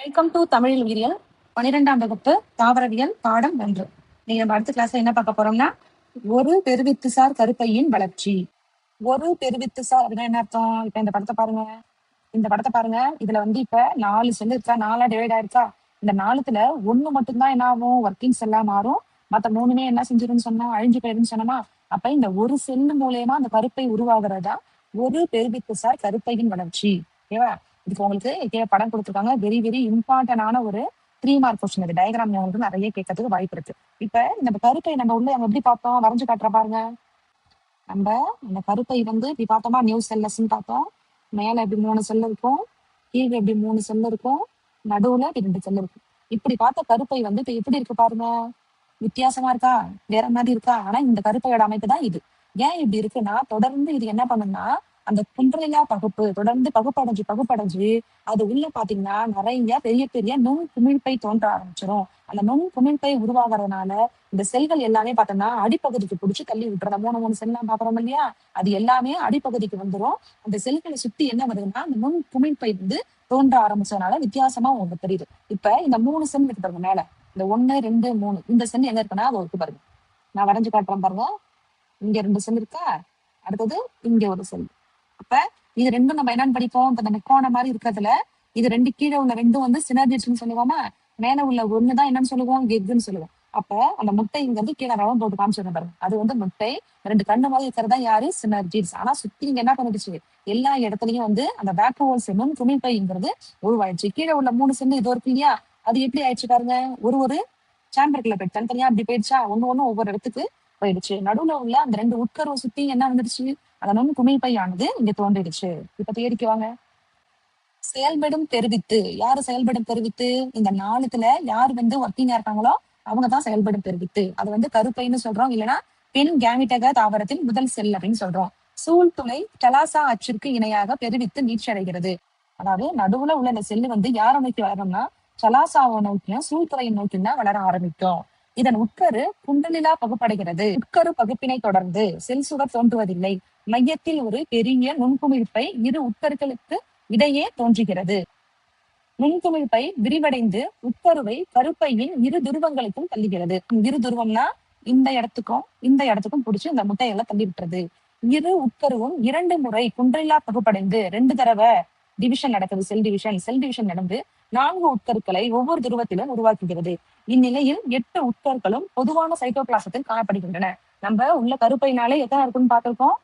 Welcome to Tamil உயிரியல் 12ஆம் வகுப்பு தாவரவியல் பாடம் 1. நீங்க நம்ம அடுத்த கிளாஸ்ல என்ன பார்க்க போறோம்னா, ஒரு பெருவித்துசார் கருப்பையின் வளர்ச்சி. ஒரு பெருவித்துசார் அப்படின்னா என்ன அர்த்தம்? இப்ப இந்த படத்தை பாருங்க. இதுல வந்து இப்ப 4 செல் இருக்கா, 4ஆ டிவைட் ஆயிருக்கா. இந்த 4த்துல 1 மட்டும்தான் என்ன ஆகும், ஒர்க்கிங் செல்லா மாறும். மத்த 3மே என்ன செஞ்சிரும்னு சொன்னா, அழிஞ்சு போயிருன்னு சொன்னோமா. அப்ப இந்த ஒரு செல் மூலயமா அந்த கருப்பை உருவாகிறதா ஒரு பெருவித்துசார் கருப்பையின் வளர்ச்சி. ஓகேவா? இதுக்கு உங்களுக்கு படம் கொடுத்துருக்காங்க. வெரி வெரி இம்பார்ட்டன்டான ஒரு 3 மார்க் கொஸ்டின். இது டயக்ராம் உங்களுக்கு நிறைய கேட்கறதுக்கு வாய்ப்பு இருக்கு. இப்ப இந்த கருப்பை நம்ம உள்ள எப்படி பார்த்தோம், வரைஞ்சு காட்டுற பாருங்க. நம்ம இந்த கருப்பை வந்து இப்படி பார்த்தோமா, நியூ செல்லஸ்ன்னு பார்த்தோம். மேல இப்படி 3 செல் இருக்கும், கீழே இப்படி 3 செல் இருக்கும், நடுவுல இப்படி 2 செல் இருக்கும். இப்படி பார்த்த கருப்பை வந்து இப்ப எப்படி இருக்கு பாருங்க. வித்தியாசமா இருக்கா, வேற மாதிரி இருக்கா. ஆனா இந்த கருப்பையோட அமைப்பு தான் இது. ஏன் இப்படி இருக்குன்னா, தொடர்ந்து இது என்ன பண்ணும்னா, அந்த குன்றலிலா பகுப்பு தொடர்ந்து பகுப்படைஞ்சு அது உள்ள பாத்தீங்கன்னா நிறைய பெரிய பெரிய நுண் குமிழ்ப்பை தோன்ற ஆரம்பிச்சிடும். அந்த நுண் குமிழ்ப்பை உருவாகிறதுனால இந்த செல்கள் எல்லாமே பார்த்தோம்னா அடிப்பகுதிக்கு பிடிச்சி தள்ளி விட்டுறத 3 செல்லாம் பாக்குறோம் இல்லையா, அது எல்லாமே அடிப்பகுதிக்கு வந்துடும். அந்த செல்களை சுத்தி என்ன வருதுன்னா, அந்த நுண் குமிழ்ப்பை வந்து தோன்ற ஆரம்பிச்சதுனால வித்தியாசமா உங்களுக்கு தெரியுது. இப்ப இந்த 3 செல் இருக்கு பாருங்க மேல, இந்த 1 2 3 இந்த செல் எங்க இருக்குன்னா அது இருக்கு பாருங்க. நான் வரைஞ்சு காட்டுறேன் பாருங்க. இங்க 2 செல் இருக்கா, அடுத்தது இங்க ஒரு செல். அப்ப இது ரெண்டும் நம்ம என்னன்னு படிப்போம், இப்ப இந்த முக்கோண மாதிரி இருக்கிறதுல இது 2 கீழே உள்ள 2 வந்து சினர்ஜிஸ்ட்னு சொல்லுவோமா, மேல உள்ள 1 என்னன்னு சொல்லுவோம், எக்குன்னு சொல்லுவோம். அப்ப அந்த முட்டைங்கிறது கீழே ரவம் போட்டு காமிச்சிருந்த பாருங்க, அது வந்து முட்டை. 2 கண்ணு மாதிரி இருக்கிறதா யாரு, சினர்ஜிஸ். ஆனா சுத்தி இங்க என்ன பண்ணிடுச்சு, எல்லா இடத்துலயும் வந்து அந்த வேக்குவல் செல்லும் குமிழ்ப்பைங்கிறது உருவாயிடுச்சு. கீழே உள்ள 3 செல்லு இதோ இருக்கு இல்லையா, அது எப்படி ஆயிடுச்சு பாருங்க, ஒரு ஒரு சாம்பருக்குள்ள போயிட்டு தனித்தனியா அப்படி போயிடுச்சா, ஒண்ணு ஒவ்வொரு இடத்துக்கு போயிடுச்சு. நடுவுல உள்ள அந்த 2 உட்கருவை சுத்தி என்ன வந்துடுச்சு, அதனால குமிழ்ப்பையானது இங்க தோன்றிடுச்சு. இப்ப தேடிக்கு வாங்க. செயல்படும் பெருவித்து. யாரு செயல்படும் பெருவித்து? இந்த 4த்துல யார் வந்து ஒர்க்கிங்கா இருக்காங்களோ அவங்கதான் செயல்படும் பெருவித்து. அது வந்து கருப்பைன்னு சொல்றோம், இல்லைன்னா பெண் கேமிட்டக தாவரத்தின் முதல் செல் அப்படின்னு சொல்றோம். சூழ்துளை டலாசா அச்சிற்கு இணையாக பெருவித்து நீட்சி. அதாவது நடுவுல உள்ள இந்த செல்லு வந்து யாரை நோக்கி வளரும்னா, சலாசாவை நோக்கியும் சூழ்துறையை நோக்கியும் தான் வளர ஆரம்பிக்கும். இதன் உட்கரு குண்டலிலா பகுப்படைகிறது. உட்கரு பகுப்பினை தொடர்ந்து செல் சுவர் தோன்றுவதில்லை. மையத்தில் ஒரு பெரிய நுண்குமிழ்ப்பை இரு உட்கருக்களுக்கு இடையே தோன்றுகிறது. நுண்குமிழ்ப்பை விரிவடைந்து உட்கருவை கருப்பையின் இரு துருவங்களுக்கும் தள்ளுகிறது. இரு துருவம்னா இந்த இடத்துக்கும் பிடிச்சி இந்த முட்டையெல்லாம் தள்ளி விட்டுறது. இரு உட்கருவும் 2 முறை குன்றில்லா பகுப்படைந்து 2 தடவை டிவிஷன் நடக்குது. செல் டிவிஷன் நடந்து 4 உட்கருக்களை ஒவ்வொரு துருவத்திலும் உருவாக்குகிறது. இந்நிலையில் 8 உட்கருக்களும் பொதுவான சைட்டோபிளாசத்தில் காணப்படுகின்றன. நம்ம உள்ள கருப்பைனாலே எத்தனை இருக்குன்னு பார்த்திருக்கோம்,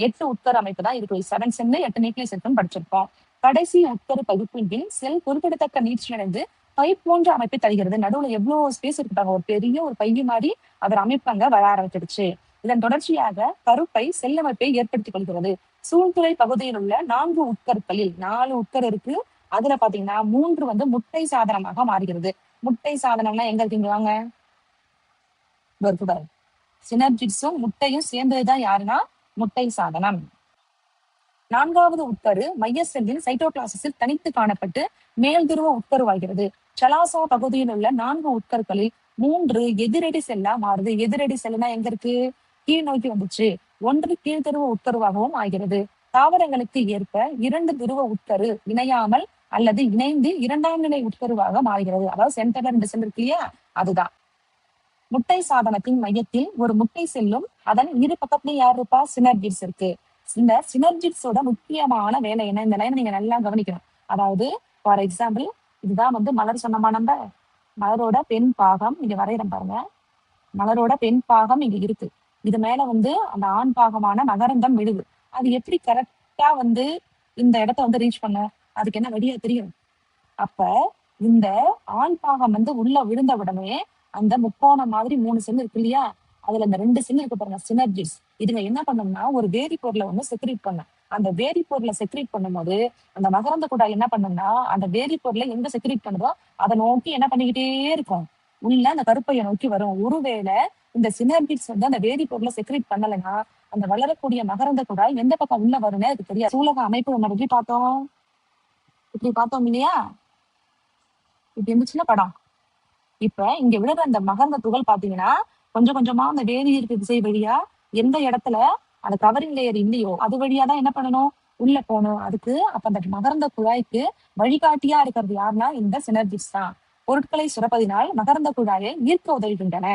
8 உட்கரு அமைப்பு தான் இருக்கு. 7 செல் 8 நியூக்ளியஸ் இருக்குன்னு படிச்சிருப்போம். கடைசி உட்கரு பகுப்பின் பின் செல் குறிப்பிடத்தக்க நீட்சியடைந்து பை போன்ற அமைப்பை தருகிறது. நடுவுல எவ்வளவு ஸ்பேஸ் இருக்காங்க, ஒரு பெரிய ஒரு பைய மாதிரி அதன் அமைப்பங்க வர ஆரம்பிச்சிடுச்சு. இதன் தொடர்ச்சியாக கருப்பை செல்லமைப்பை ஏற்படுத்திக் கொள்கிறது. சூழ்துறை பகுதியில் உள்ள 4 உட்கருக்களில் 4 உட்கரு இருக்கு. அதுல பாத்தீங்கன்னா 3 வந்து முட்டை சாதனமாக மாறுகிறது. முட்டை சாதனம்னா எங்க இருக்கீங்க வாங்க, சினர்ஜிட்ஸும் முட்டையும் சேர்ந்ததுதான் யாருன்னா முட்டை சாதனம். 4வது உட்கரு மைய செல்லில் சைட்டோபிளாசஸில் தனித்து காணப்பட்டு மேல் துருவ உட்கருவாகிறது. சலாசா பகுதியில் உள்ள 4 உட்கருக்களில் 3 எதிரடி செல்லா மாறுது. எதிரடி செல்லுனா எங்க இருக்கு, கீழ் நோக்கி வந்துச்சு. 1 கீழ்துருவ உட்கருவாகவும் ஆகிறது. தாவரங்களுக்கு ஏற்ப 2 துருவ உட்கரு இணையாமல் அல்லது இணைந்து 2ஆம் நிலை உட்கருவாக மாறுகிறது. அதாவது சென்டர்ல 2 செல் இருக்கு இல்லையா, அதுதான். முட்டை சாதனத்தின் மையத்தில் ஒரு முட்டை செல்லும் அதன் இரு பக்கத்துலயும் யார் இருப்பா, சினர்ஜிட்ஸ் இருக்கு. இந்த சினர்ஜிட்ஸோட முக்கியமான வேலை என்ன, இந்த லைனை நீங்க நல்லா கவனிக்கணும். அதாவது ஃபார் எக்ஸாம்பிள், இதுதான் வந்து மலர் சொன்னமா, நம்ம மலரோட பெண் பாகம் இங்க வரையிறோம் பாருங்க. மலரோட பெண் பாகம் இங்க இருக்கு. இது மேல வந்து அந்த ஆண் பாகமான மகரந்தம் விழுது. அது எப்படி கரெக்டா வந்து இந்த இடத்த வந்து ரீச் பண்ண, அதுக்கு என்ன வழியா தெரியும். அப்ப இந்த ஆண் பாகம் வந்து உள்ள விழுந்த உடனே அந்த முக்கோணம் மாதிரி 3 செல் இருக்கு இல்லையா, அதுல இந்த 2 செல் இருக்கு பாருங்க, சினர்ஜிஸ். இதுங்க என்ன பண்ணோம்னா ஒரு வேதிப்பொருளை வந்து செக்ரேட் பண்ண. அந்த வேதிப்பொருளை செக்ரேட் பண்ணும்போது அந்த மகரந்த குழாய் என்ன பண்ணும்னா அந்த வேதிப்பொருளை எங்க செக்ரேட் பண்ணுதோ அதை நோக்கி என்ன பண்ணிக்கிட்டே இருக்கும், உள்ள அந்த கருப்பையை நோக்கி வரும். ஒருவேளை இந்த சினர்ஜிஸ் வந்து அந்த வேதிப்பொருளை செக்ரேட் பண்ணலைன்னா அந்த வளரக்கூடிய மகரந்த குழாய் எந்த பக்கம் உள்ள வரும்னே அதுக்கு தெரியாது. சூலக அமைப்பு நம்ம எப்படி பார்த்தோம், இப்படி பார்த்தோம் இல்லையா, இப்படி இருந்துச்சுன்னா படம். இப்ப இங்க விழுற அந்த மகரந்த துகள் பாத்தீங்கன்னா கொஞ்சம் கொஞ்சமா அந்த வேதி ஈர்ப்பு திசை வழியா எந்த இடத்துல அந்த கவரிங் லேயர் இல்லையோ அது வழியா தான் என்ன பண்ணணும், உள்ள போகணும். அதுக்கு அப்ப அந்த மகரந்த குழாய்க்கு வழிகாட்டியா இருக்கிறது யாருன்னா இந்த சினர்ஜிஸ் தான். பொருட்களை சுரப்பதினால் மகரந்த குழாயை ஈர்க்க உதவுகின்றன.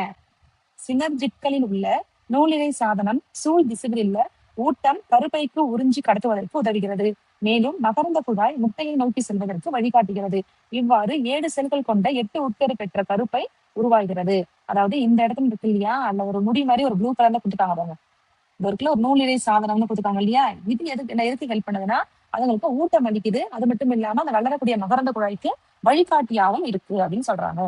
சினர்ஜிட்களில் உள்ள நூலிழை சாதனம் சூழ் திசுகளில் ஊட்டம் கருப்பைக்கு உறிஞ்சி கடத்துவதற்கு உதவுகிறது. மேலும் மகரந்த குழாய் முட்டையை நோக்கி செல்வதற்கு வழிகாட்டுகிறது. இவ்வாறு 7 செல்கள் கொண்ட 8 உட்கரு பெற்ற கருப்பை உருவாகிறது. அதாவது இந்த இடத்துல இருக்கு இல்லையா, அதுல ஒரு முடி மாதிரி ஒரு ப்ளூ கலர்ல கொடுத்துட்டாங்க பாருங்க. இந்த இருக்குல்ல ஒரு நூலிழை சாதனம்னு கொடுத்துருக்காங்க இல்லையா, இது எதுக்கு ஹெல்ப் பண்ணுதுன்னா அதுங்களுக்கு ஊட்டம் அளிக்குது. அது மட்டும் இல்லாம அந்த வளரக்கூடிய மகரந்த குழாய்க்கு வழிகாட்டியாகவும் இருக்கு அப்படின்னு சொல்றாங்க.